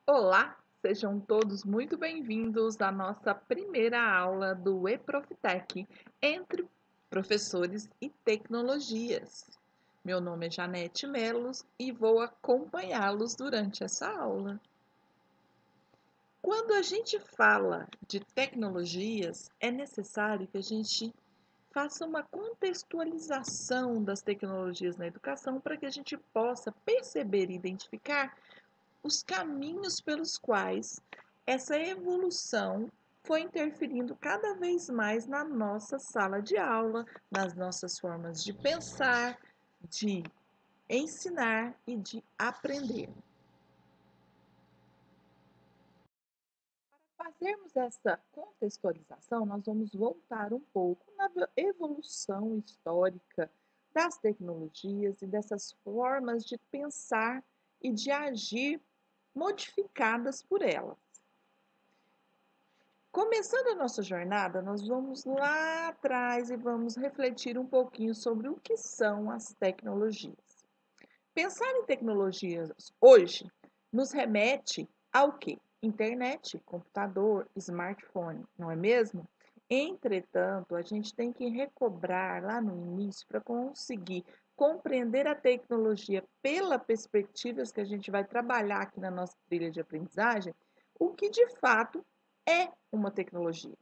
Olá, sejam todos muito bem-vindos à nossa primeira aula do eProfitec entre professores e tecnologias. Meu nome é Janete Melos e vou acompanhá-los durante essa aula. Quando a gente fala de tecnologias, é necessário que a gente faça uma contextualização das tecnologias na educação para que a gente possa perceber e identificar os caminhos pelos quais essa evolução foi interferindo cada vez mais na nossa sala de aula, nas nossas formas de pensar, de ensinar e de aprender. Para fazermos essa contextualização, nós vamos voltar um pouco na evolução histórica das tecnologias e dessas formas de pensar e de agir modificadas por elas. Começando a nossa jornada, nós vamos lá atrás e vamos refletir um pouquinho sobre o que são as tecnologias. Pensar em tecnologias hoje nos remete ao quê? Internet, computador, smartphone, não é mesmo? Entretanto, a gente tem que recobrar lá no início para conseguir compreender a tecnologia pela perspectivas que a gente vai trabalhar aqui na nossa trilha de aprendizagem, o que de fato é uma tecnologia.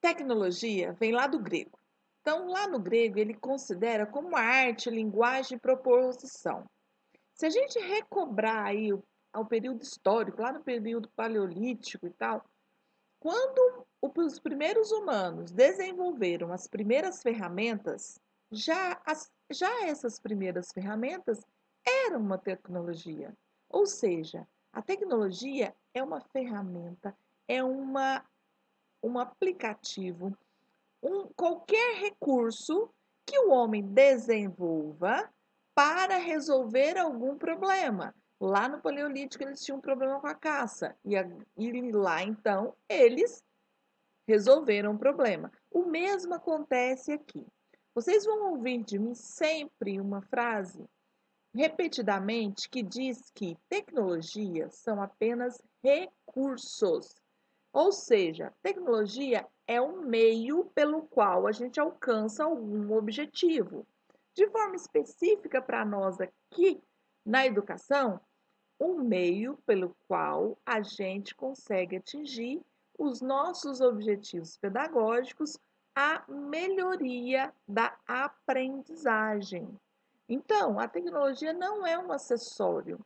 Tecnologia vem lá do grego. Então, lá no grego, ele considera como arte, linguagem e proposição. Se a gente recobrar aí ao período histórico, lá no período paleolítico e tal, quando os primeiros humanos desenvolveram as primeiras ferramentas, já essas primeiras ferramentas eram uma tecnologia. Ou seja, a tecnologia é uma ferramenta, é um aplicativo, qualquer recurso que o homem desenvolva para resolver algum problema. Lá no Paleolítico eles tinham um problema com a caça e lá então eles resolveram o problema. O mesmo acontece aqui. Vocês vão ouvir de mim sempre uma frase repetidamente que diz que tecnologias são apenas recursos. Ou seja, tecnologia é um meio pelo qual a gente alcança algum objetivo. De forma específica para nós aqui na educação, um meio pelo qual a gente consegue atingir os nossos objetivos pedagógicos, a melhoria da aprendizagem. Então, a tecnologia não é um acessório,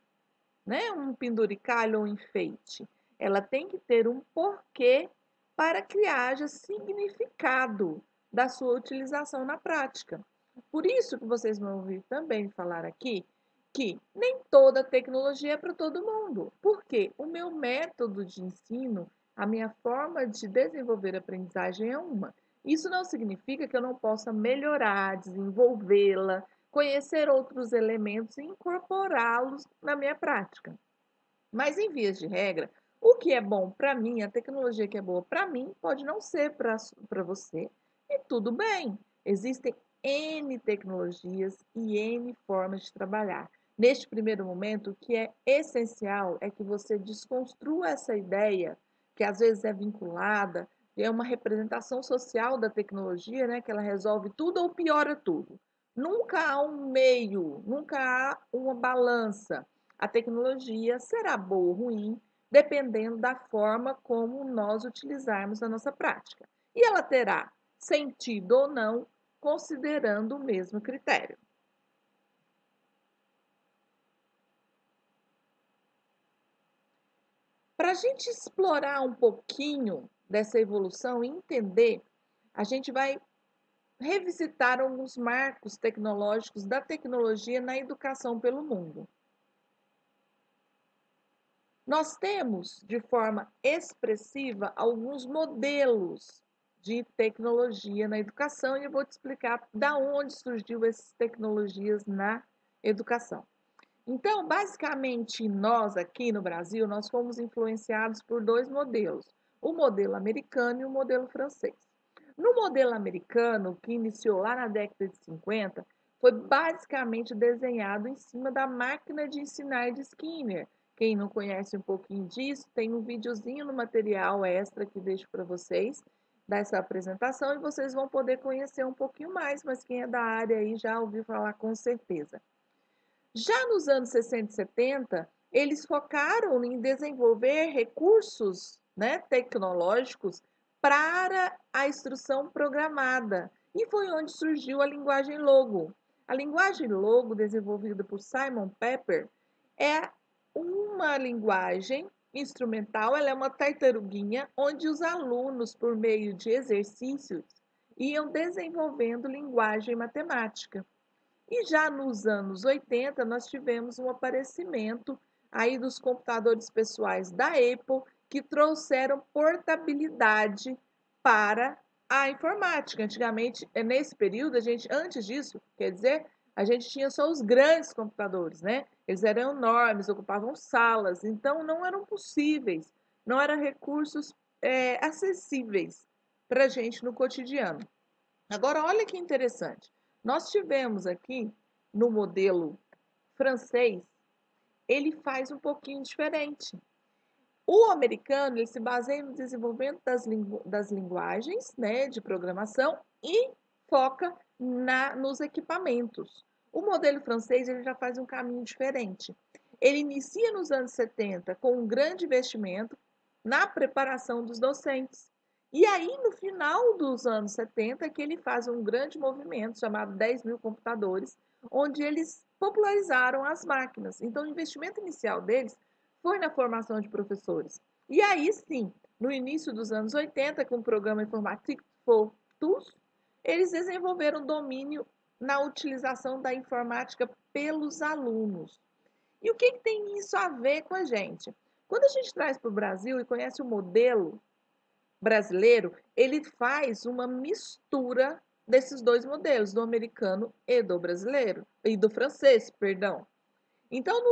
né? Um penduricalho ou um enfeite. Ela tem que ter um porquê para que haja significado da sua utilização na prática. Por isso que vocês vão ouvir também falar aqui que nem toda tecnologia é para todo mundo. Porque o meu método de ensino, a minha forma de desenvolver a aprendizagem é uma. Isso não significa que eu não possa melhorar, desenvolvê-la, conhecer outros elementos e incorporá-los na minha prática. Mas, em vias de regra, o que é bom para mim, a tecnologia que é boa para mim, pode não ser para você, e tudo bem. Existem N tecnologias e N formas de trabalhar. Neste primeiro momento, o que é essencial é que você desconstrua essa ideia, que às vezes é vinculada, é uma representação social da tecnologia, né, que ela resolve tudo ou piora tudo. Nunca há um meio, nunca há uma balança. A tecnologia será boa ou ruim, dependendo da forma como nós utilizarmos na nossa prática. E ela terá sentido ou não, considerando o mesmo critério. Para a gente explorar um pouquinho dessa evolução e entender, a gente vai revisitar alguns marcos tecnológicos da tecnologia na educação pelo mundo. Nós temos, de forma expressiva, alguns modelos de tecnologia na educação e eu vou te explicar da onde surgiu essas tecnologias na educação. Então, basicamente, nós aqui no Brasil, nós fomos influenciados por dois modelos, o modelo americano e o modelo francês. No modelo americano, que iniciou lá na década de 50, foi basicamente desenhado em cima da máquina de ensinar de Skinner. Quem não conhece um pouquinho disso, tem um videozinho no material extra que deixo para vocês dessa apresentação e vocês vão poder conhecer um pouquinho mais, mas quem é da área aí já ouviu falar com certeza. Já nos anos 60 e 70, eles focaram em desenvolver recursos, né, tecnológicos para a instrução programada. E foi onde surgiu a linguagem Logo. A linguagem Logo, desenvolvida por Simon Pepper, é uma linguagem instrumental, ela é uma tartaruguinha onde os alunos, por meio de exercícios, iam desenvolvendo linguagem matemática. E já nos anos 80, nós tivemos um aparecimento aí dos computadores pessoais da Apple que trouxeram portabilidade para a informática. Antigamente, nesse período, antes disso, quer dizer, a gente tinha só os grandes computadores, né? Eles eram enormes, ocupavam salas, então não eram possíveis, não eram recursos acessíveis para a gente no cotidiano. Agora, olha que interessante. Nós tivemos aqui no modelo francês, ele faz um pouquinho diferente. O americano ele se baseia no desenvolvimento das linguagens, né, de programação e foca nos equipamentos. O modelo francês ele já faz um caminho diferente. Ele inicia nos anos 70 com um grande investimento na preparação dos docentes. E aí, no final dos anos 70, que ele faz um grande movimento chamado 10 mil computadores, onde eles popularizaram as máquinas. Então, o investimento inicial deles foi na formação de professores. E aí sim, no início dos anos 80, com o programa Informatique for Tous, eles desenvolveram domínio na utilização da informática pelos alunos. E o que tem isso a ver com a gente? Quando a gente traz para o Brasil e conhece o modelo brasileiro, ele faz uma mistura desses dois modelos, do americano e do brasileiro, e do francês, perdão. Então,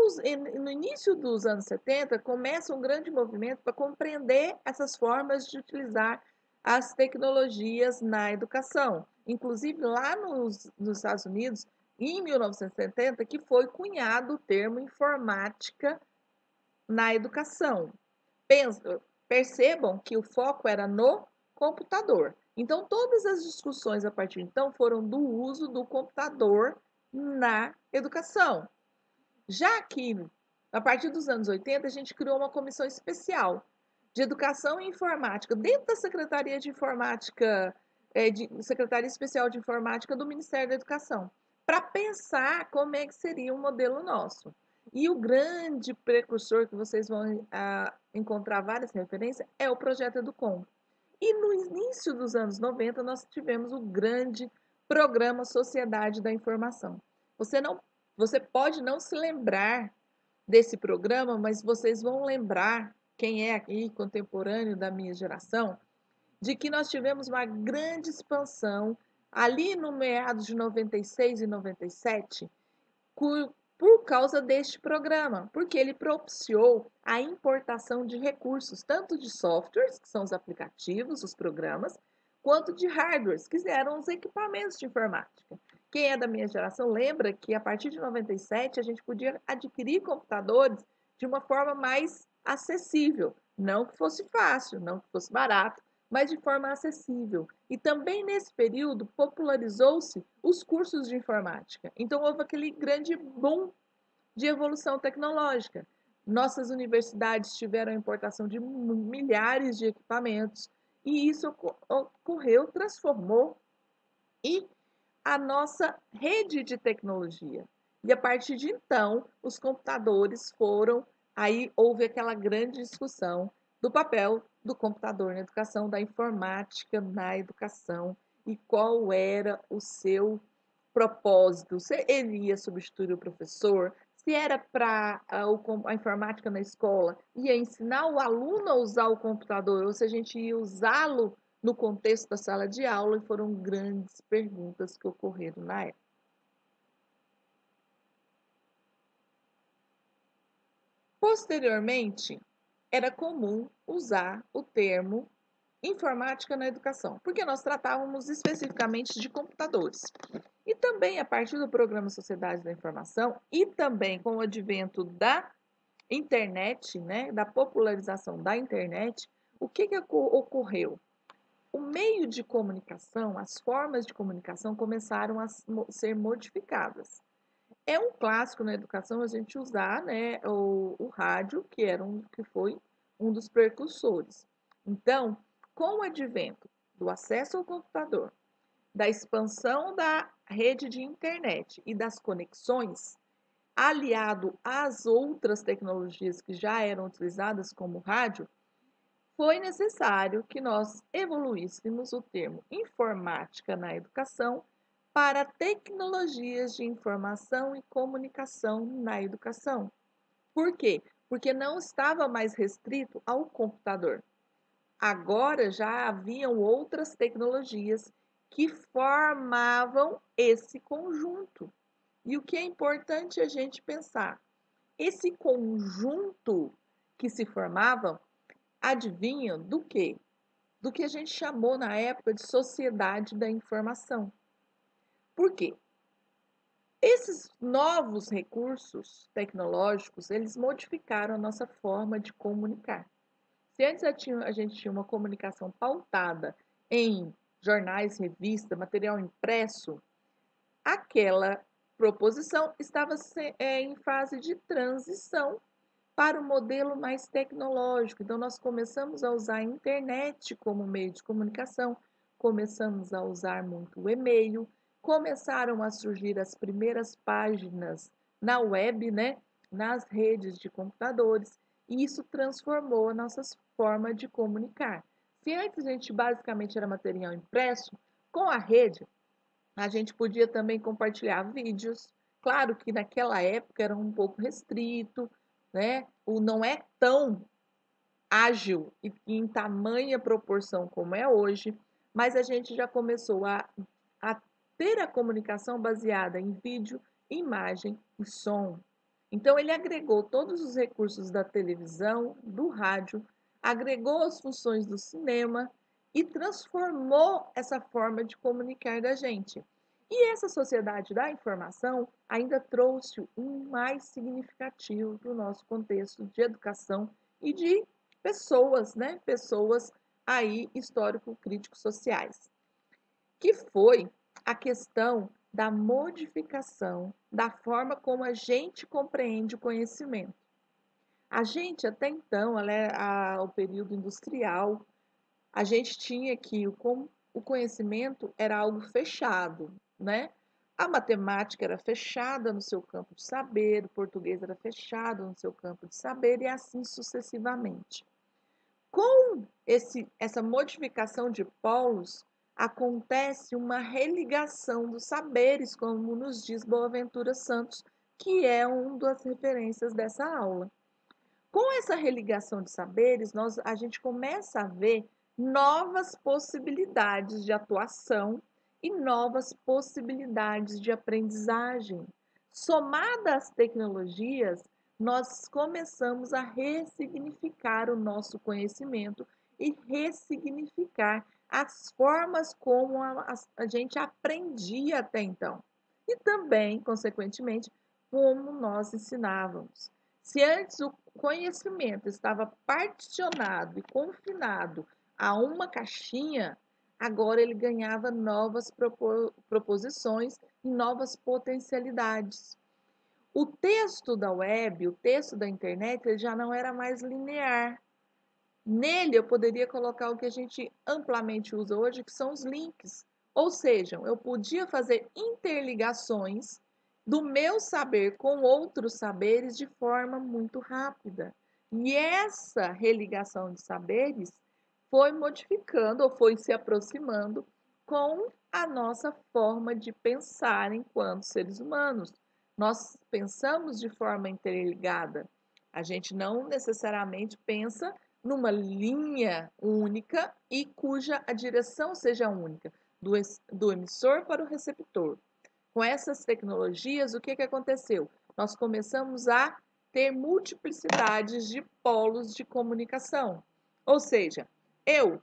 no início dos anos 70, começa um grande movimento para compreender essas formas de utilizar as tecnologias na educação. Inclusive, lá nos Estados Unidos, em 1970, que foi cunhado o termo informática na educação. Percebam que o foco era no computador. Então, todas as discussões a partir de então foram do uso do computador na educação. Já que, a partir dos anos 80, a gente criou uma comissão especial de educação e informática dentro da Secretaria de Informática, Secretaria Especial de Informática do Ministério da Educação, para pensar como é que seria um modelo nosso. E o grande precursor que vocês vão encontrar várias referências é o projeto Educom. E no início dos anos 90, nós tivemos o grande programa Sociedade da Informação. Você pode não se lembrar desse programa, mas vocês vão lembrar, quem é aqui contemporâneo da minha geração, de que nós tivemos uma grande expansão ali no meados de 96 e 97, por causa deste programa, porque ele propiciou a importação de recursos, tanto de softwares, que são os aplicativos, os programas, quanto de hardwares, que eram os equipamentos de informática. Quem é da minha geração lembra que a partir de 97 a gente podia adquirir computadores de uma forma mais acessível, não que fosse fácil, não que fosse barato, mas de forma acessível. E também nesse período popularizou-se os cursos de informática. Então houve aquele grande boom de evolução tecnológica. Nossas universidades tiveram a importação de milhares de equipamentos e isso ocorreu, transformou e a nossa rede de tecnologia. E a partir de então, os computadores foram, aí houve aquela grande discussão do papel do computador na educação, da informática na educação e qual era o seu propósito, se ele ia substituir o professor, se era para a informática na escola, ia ensinar o aluno a usar o computador, ou se a gente ia usá-lo no contexto da sala de aula, e foram grandes perguntas que ocorreram na época. Posteriormente, era comum usar o termo informática na educação, porque nós tratávamos especificamente de computadores. E também a partir do programa Sociedade da Informação e também com o advento da internet, né, da popularização da internet, o que ocorreu? O meio de comunicação, as formas de comunicação começaram a ser modificadas. É um clássico na educação a gente usar, né, o rádio, que foi um dos precursores. Então, com o advento do acesso ao computador, da expansão da rede de internet e das conexões, aliado às outras tecnologias que já eram utilizadas como rádio, foi necessário que nós evoluíssemos o termo informática na educação para tecnologias de informação e comunicação na educação. Por quê? Porque não estava mais restrito ao computador. Agora já haviam outras tecnologias que formavam esse conjunto. E o que é importante a gente pensar? Esse conjunto que se formava, adivinha do quê? Do que a gente chamou na época de sociedade da informação. Por quê? Esses novos recursos tecnológicos, eles modificaram a nossa forma de comunicar. Se antes a gente tinha uma comunicação pautada em jornais, revista, material impresso, aquela proposição estava em fase de transição para o modelo mais tecnológico. Então, nós começamos a usar a internet como meio de comunicação, começamos a usar muito o e-mail, começaram a surgir as primeiras páginas na web, né, nas redes de computadores, e isso transformou a nossa forma de comunicar. Se antes a gente basicamente era material impresso, com a rede a gente podia também compartilhar vídeos. Claro que naquela época era um pouco restrito, né? O não é tão ágil e em tamanha proporção como é hoje, mas a gente já começou a ter a comunicação baseada em vídeo, imagem e som. Então, ele agregou todos os recursos da televisão, do rádio, agregou as funções do cinema e transformou essa forma de comunicar da gente. E essa sociedade da informação ainda trouxe um mais significativo para o nosso contexto de educação e de pessoas, né? Pessoas aí histórico-críticos sociais, que foi a questão da modificação da forma como a gente compreende o conhecimento. A gente, até então, o período industrial, a gente tinha que o conhecimento era algo fechado, né? A matemática era fechada no seu campo de saber, o português era fechado no seu campo de saber e assim sucessivamente. Com essa modificação de polos, acontece uma religação dos saberes, como nos diz Boaventura Santos, que é uma das referências dessa aula. Com essa religação de saberes, a gente começa a ver novas possibilidades de atuação e novas possibilidades de aprendizagem. Somada às tecnologias, nós começamos a ressignificar o nosso conhecimento e ressignificar as formas como a gente aprendia até então. E também, consequentemente, como nós ensinávamos. Se antes o conhecimento estava particionado e confinado a uma caixinha, agora ele ganhava novas proposições e novas potencialidades. O texto da web, o texto da internet, ele já não era mais linear. Nele eu poderia colocar o que a gente amplamente usa hoje, que são os links. Ou seja, eu podia fazer interligações do meu saber com outros saberes de forma muito rápida. E essa religação de saberes foi modificando ou foi se aproximando com a nossa forma de pensar enquanto seres humanos. Nós pensamos de forma interligada. A gente não necessariamente pensa numa linha única e cuja a direção seja única, do emissor para o receptor. Com essas tecnologias, o que aconteceu? Nós começamos a ter multiplicidades de polos de comunicação. Ou seja, eu,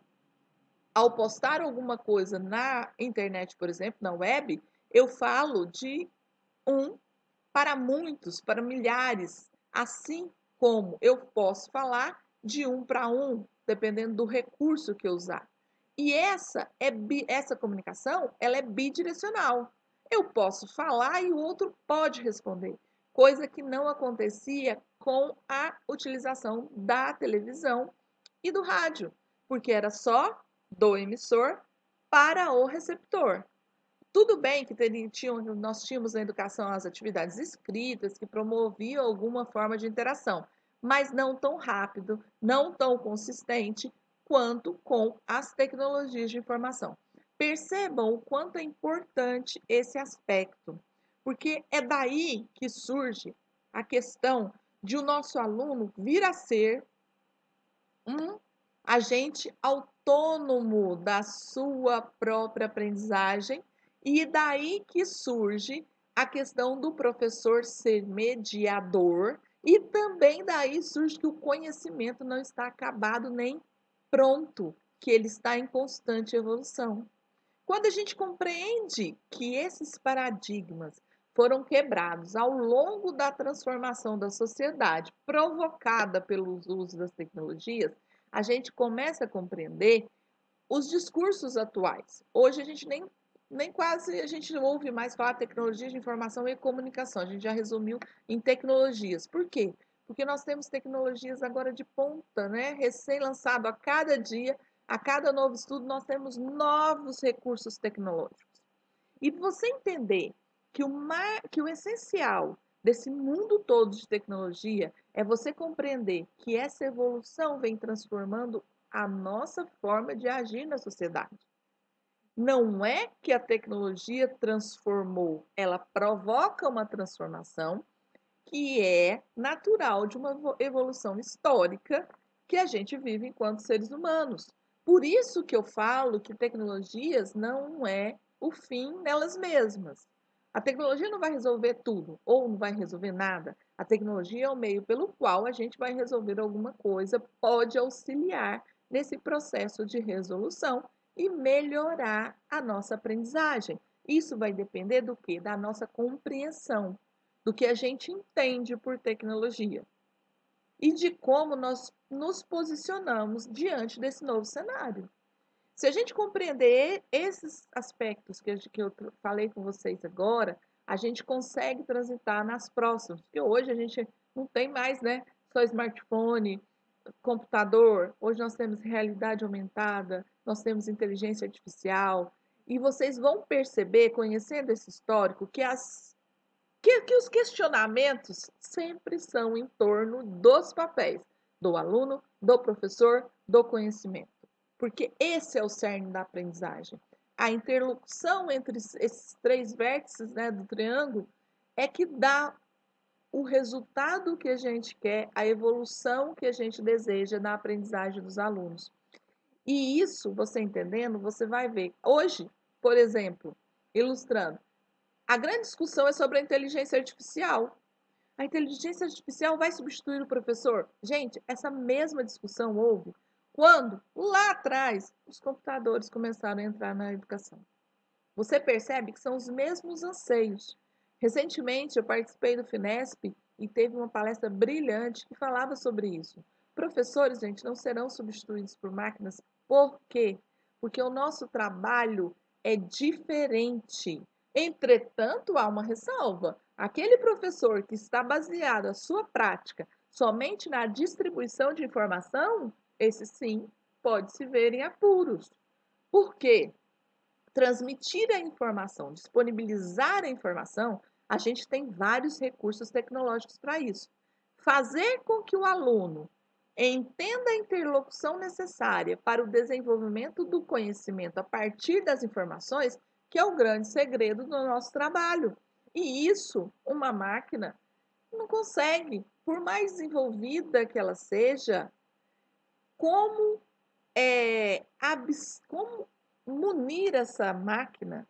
ao postar alguma coisa na internet, por exemplo, na web, Eu falo de um para muitos, para milhares, assim como eu posso falar de um para um, dependendo do recurso que eu usar. E essa comunicação, ela é bidirecional. Eu posso falar e o outro pode responder, coisa que não acontecia com a utilização da televisão e do rádio, porque era só do emissor para o receptor. Tudo bem que nós tínhamos na educação as atividades escritas que promoviam alguma forma de interação, mas não tão rápido, não tão consistente quanto com as tecnologias de informação. Percebam o quanto é importante esse aspecto, porque é daí que surge a questão de o nosso aluno vir a ser um agente autônomo da sua própria aprendizagem, e daí que surge a questão do professor ser mediador, e também daí surge que o conhecimento não está acabado nem pronto, que ele está em constante evolução. Quando a gente compreende que esses paradigmas foram quebrados ao longo da transformação da sociedade provocada pelo uso das tecnologias, a gente começa a compreender os discursos atuais. Hoje a gente nem quase a gente ouve mais falar tecnologia de informação e comunicação. A gente já resumiu em tecnologias. Por quê? Porque nós temos tecnologias agora de ponta, né? Recém-lançado a cada dia, a cada novo estudo, nós temos novos recursos tecnológicos. E você entender que o essencial desse mundo todo de tecnologia é você compreender que essa evolução vem transformando a nossa forma de agir na sociedade. Não é que a tecnologia transformou, ela provoca uma transformação que é natural de uma evolução histórica que a gente vive enquanto seres humanos. Por isso que eu falo que tecnologias não é o fim nelas mesmas. A tecnologia não vai resolver tudo ou não vai resolver nada. A tecnologia é o meio pelo qual a gente vai resolver alguma coisa, pode auxiliar nesse processo de resolução e melhorar a nossa aprendizagem. Isso vai depender do que? Da nossa compreensão, do que a gente entende por tecnologia e de como nós nos posicionamos diante desse novo cenário. Se a gente compreender esses aspectos que eu falei com vocês agora, a gente consegue transitar nas próximas, porque hoje a gente não tem mais, né, só smartphone, computador, hoje nós temos realidade aumentada, nós temos inteligência artificial, e vocês vão perceber, conhecendo esse histórico, que os questionamentos sempre são em torno dos papéis do aluno, do professor, do conhecimento. Porque esse é o cerne da aprendizagem. A interlocução entre esses três vértices, né, do triângulo é que dá o resultado que a gente quer, a evolução que a gente deseja na aprendizagem dos alunos. E isso, você entendendo, você vai ver. Hoje, por exemplo, ilustrando, a grande discussão é sobre a inteligência artificial. A inteligência artificial vai substituir o professor? Gente, essa mesma discussão houve quando, lá atrás, os computadores começaram a entrar na educação. Você percebe que são os mesmos anseios. Recentemente, eu participei do Finesp e teve uma palestra brilhante que falava sobre isso. Professores, gente, não serão substituídos por máquinas. Por quê? Porque o nosso trabalho é diferente. Entretanto, há uma ressalva. Aquele professor que está baseado a sua prática somente na distribuição de informação, esse sim pode se ver em apuros. Por quê? Transmitir a informação, disponibilizar a informação, a gente tem vários recursos tecnológicos para isso. Fazer com que o aluno entenda a interlocução necessária para o desenvolvimento do conhecimento a partir das informações, que é o grande segredo do nosso trabalho. E isso, uma máquina não consegue, por mais desenvolvida que ela seja, como como munir essa máquina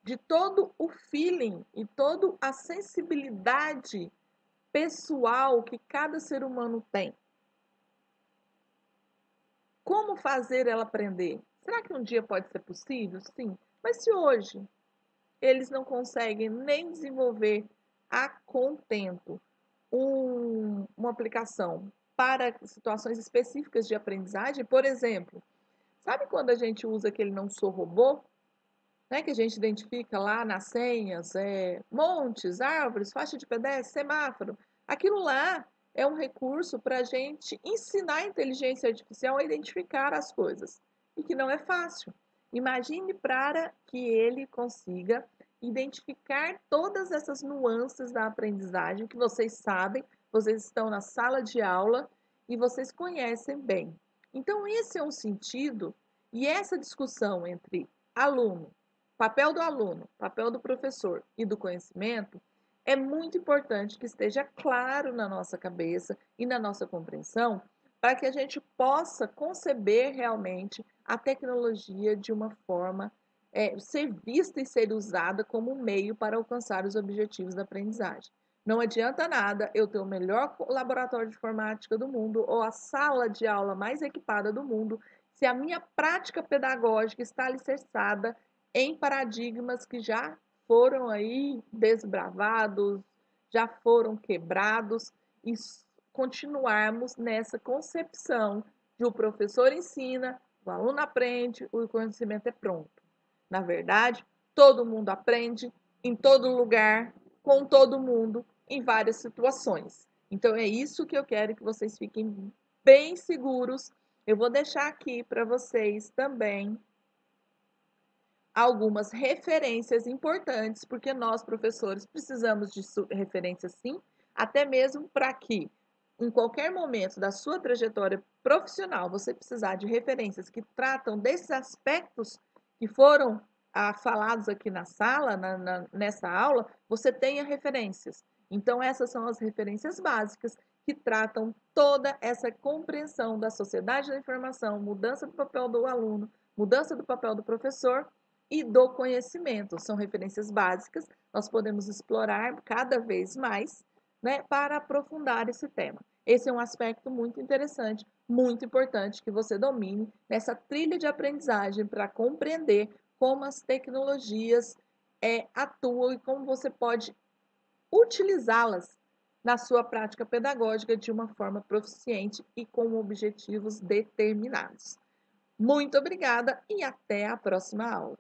de todo o feeling e toda a sensibilidade pessoal que cada ser humano tem. Como fazer ela aprender? Será que um dia pode ser possível? Sim. Mas se hoje eles não conseguem nem desenvolver a contento uma aplicação para situações específicas de aprendizagem. Por exemplo, sabe quando a gente usa aquele não sou robô? Né, que a gente identifica lá nas senhas, montes, árvores, faixa de pedestre, semáforo. Aquilo lá é um recurso para a gente ensinar a inteligência artificial a identificar as coisas, e que não é fácil. Imagine para que ele consiga identificar todas essas nuances da aprendizagem que vocês sabem, vocês estão na sala de aula e vocês conhecem bem. Então, esse é um sentido, e essa discussão entre aluno, papel do aluno, papel do professor e do conhecimento, é muito importante que esteja claro na nossa cabeça e na nossa compreensão, para que a gente possa conceber realmente a tecnologia de uma forma, ser vista e ser usada como um meio para alcançar os objetivos da aprendizagem. Não adianta nada eu ter o melhor laboratório de informática do mundo ou a sala de aula mais equipada do mundo, se a minha prática pedagógica está alicerçada em paradigmas que já foram aí desbravados, já foram quebrados, e continuarmos nessa concepção de o professor ensina, o aluno aprende, o conhecimento é pronto. Na verdade, todo mundo aprende em todo lugar, com todo mundo, em várias situações. Então é isso que eu quero que vocês fiquem bem seguros. Eu vou deixar aqui para vocês também algumas referências importantes, porque nós, professores, precisamos de referências sim, até mesmo para que, em qualquer momento da sua trajetória profissional, você precisar de referências que tratam desses aspectos que foram falados aqui na sala, nessa aula, você tenha referências. Então, essas são as referências básicas que tratam toda essa compreensão da sociedade da informação, mudança do papel do aluno, mudança do papel do professor e do conhecimento. São referências básicas, nós podemos explorar cada vez mais, né, para aprofundar esse tema. Esse é um aspecto muito interessante, muito importante que você domine nessa trilha de aprendizagem para compreender como as tecnologias atuam e como você pode utilizá-las na sua prática pedagógica de uma forma proficiente e com objetivos determinados. Muito obrigada e até a próxima aula.